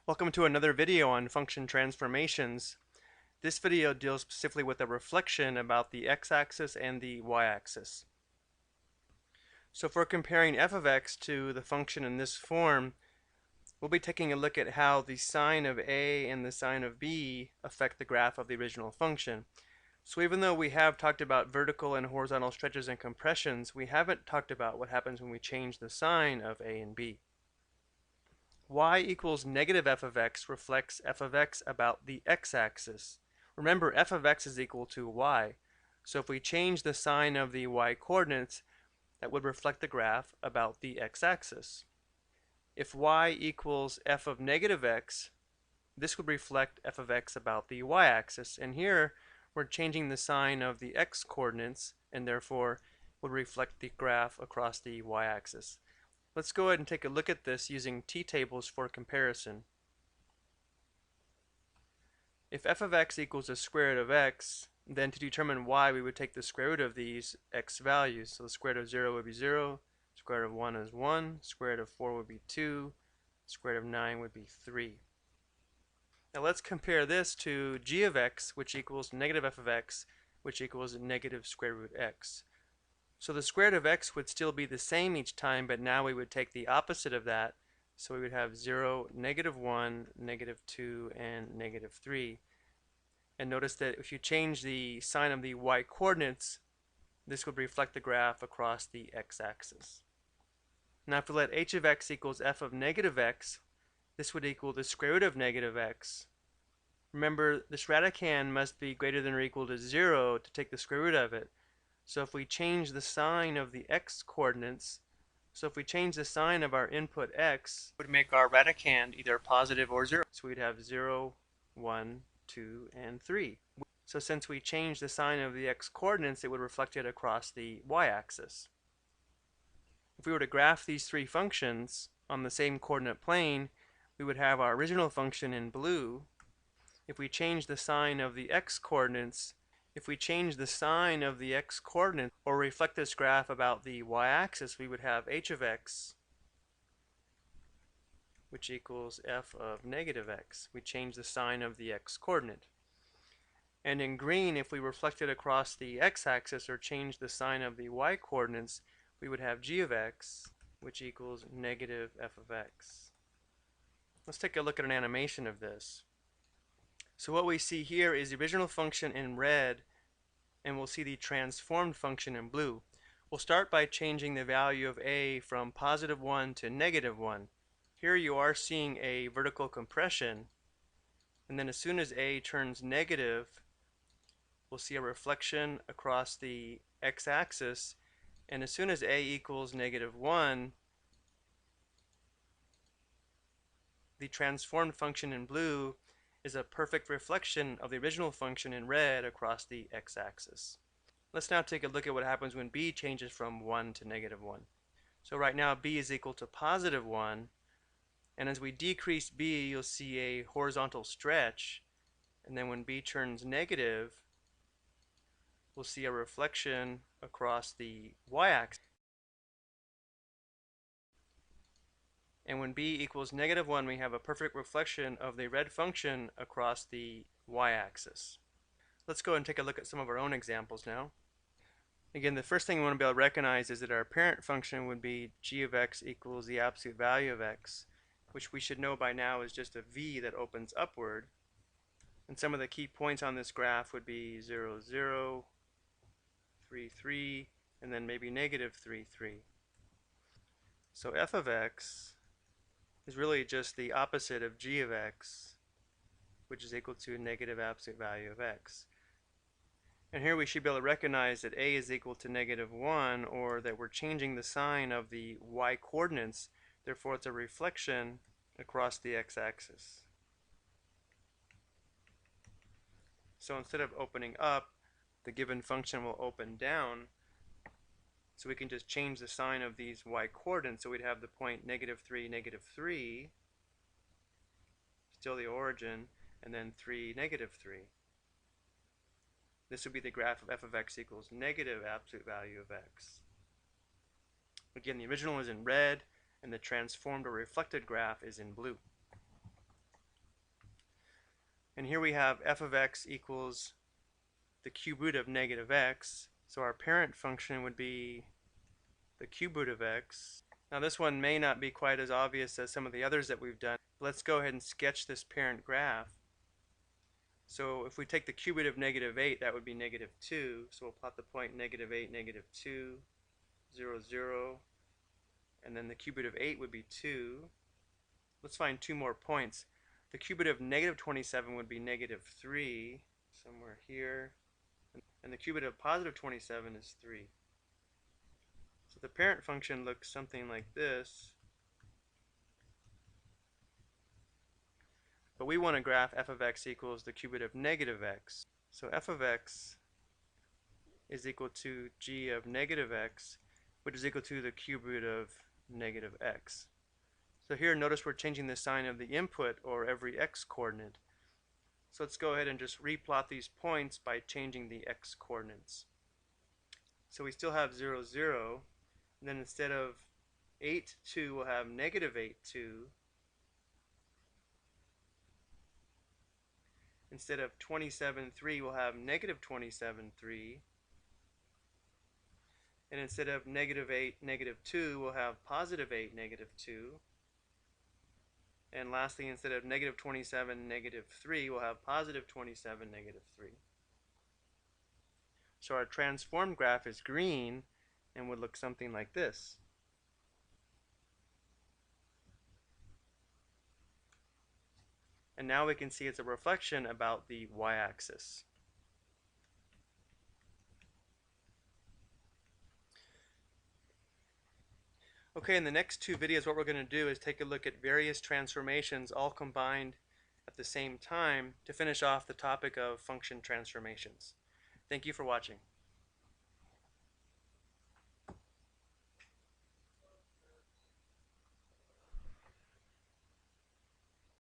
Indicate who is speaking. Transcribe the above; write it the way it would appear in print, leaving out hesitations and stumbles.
Speaker 1: Welcome to another video on function transformations. This video deals specifically with a reflection about the x-axis and the y-axis. So if we're comparing f of x to the function in this form, we'll be taking a look at how the sine of a and the sine of b affect the graph of the original function. So even though we have talked about vertical and horizontal stretches and compressions, we haven't talked about what happens when we change the sign of a and b. Y equals negative f of x reflects f of x about the x-axis. Remember, f of x is equal to y. So if we change the sign of the y coordinates, that would reflect the graph about the x-axis. If y equals f of negative x, this would reflect f of x about the y-axis. And here, we're changing the sign of the x coordinates, and therefore would reflect the graph across the y-axis. Let's go ahead and take a look at this using t-tables for comparison. If f of x equals the square root of x, then to determine y we would take the square root of these x values. So the square root of 0 would be 0, square root of 1 is 1, square root of 4 would be 2, square root of 9 would be 3. Now let's compare this to g of x, which equals negative f of x, which equals negative square root x. So the square root of x would still be the same each time, but now we would take the opposite of that. So we would have 0, negative 1, negative 2, and negative 3. And notice that if you change the sign of the y coordinates, this would reflect the graph across the x-axis. Now if we let h of x equals f of negative x, this would equal the square root of negative x. Remember, this radicand must be greater than or equal to 0 to take the square root of it. So if we change the sign of the x coordinates, so if we change the sign of our input x, it would make our radicand either positive or 0. So we'd have 0, 1, 2, and 3. So since we changed the sign of the x coordinates, it would reflect it across the y-axis. If we were to graph these three functions on the same coordinate plane, we would have our original function in blue. If we change the sign of the x coordinates, if we change the sign of the x coordinate or reflect this graph about the y-axis, we would have h of x, which equals f of negative x. We change the sign of the x coordinate. And in green, if we reflect it across the x-axis or change the sign of the y coordinates, we would have g of x, which equals negative f of x. Let's take a look at an animation of this. So what we see here is the original function in red, and we'll see the transformed function in blue. We'll start by changing the value of a from positive 1 to negative 1. Here you are seeing a vertical compression, and then as soon as a turns negative, we'll see a reflection across the x-axis, and as soon as a equals negative 1, the transformed function in blue is a perfect reflection of the original function in red across the x-axis. Let's now take a look at what happens when b changes from 1 to negative 1. So right now b is equal to positive 1, and as we decrease b, you'll see a horizontal stretch, and then when b turns negative, we'll see a reflection across the y-axis. And when b equals negative 1, we have a perfect reflection of the red function across the y-axis. Let's go and take a look at some of our own examples now. Again, the first thing we want to be able to recognize is that our parent function would be g of x equals the absolute value of x, which we should know by now is just a v that opens upward. And some of the key points on this graph would be 0, 0, 3, 3, and then maybe negative 3, 3. So f of x is really just the opposite of g of x, which is equal to negative absolute value of x. And here we should be able to recognize that a is equal to negative 1, or that we're changing the sign of the y coordinates, therefore it's a reflection across the x-axis. So instead of opening up, the given function will open down. So we can just change the sign of these y coordinates. So we'd have the point negative 3, negative 3, still the origin, and then 3, negative 3. This would be the graph of f of x equals negative absolute value of x. Again, the original is in red, and the transformed or reflected graph is in blue. And here we have f of x equals the cube root of negative x. So our parent function would be the cube root of x. Now this one may not be quite as obvious as some of the others that we've done. Let's go ahead and sketch this parent graph. So if we take the cube root of negative 8, that would be negative 2. So we'll plot the point negative 8, negative 2, 0, 0. And then the cube root of 8 would be 2. Let's find two more points. The cube root of negative 27 would be negative 3, somewhere here. And the cube root of positive 27 is 3. So the parent function looks something like this. But we want to graph f of x equals the cube root of negative x. So f of x is equal to g of negative x, which is equal to the cube root of negative x. So here notice we're changing the sign of the input or every x coordinate. So let's go ahead and just replot these points by changing the x coordinates. So we still have 0, 0. And then instead of 8, 2, we'll have negative 8, 2. Instead of 27, 3, we'll have negative 27, 3. And instead of negative 8, negative 2, we'll have positive 8, negative 2. And lastly, instead of negative 27, negative 3, we'll have positive 27, negative 3. So our transformed graph is green and would look something like this. And now we can see it's a reflection about the y-axis. Okay, in the next two videos, what we're going to do is take a look at various transformations all combined at the same time to finish off the topic of function transformations. Thank you for watching.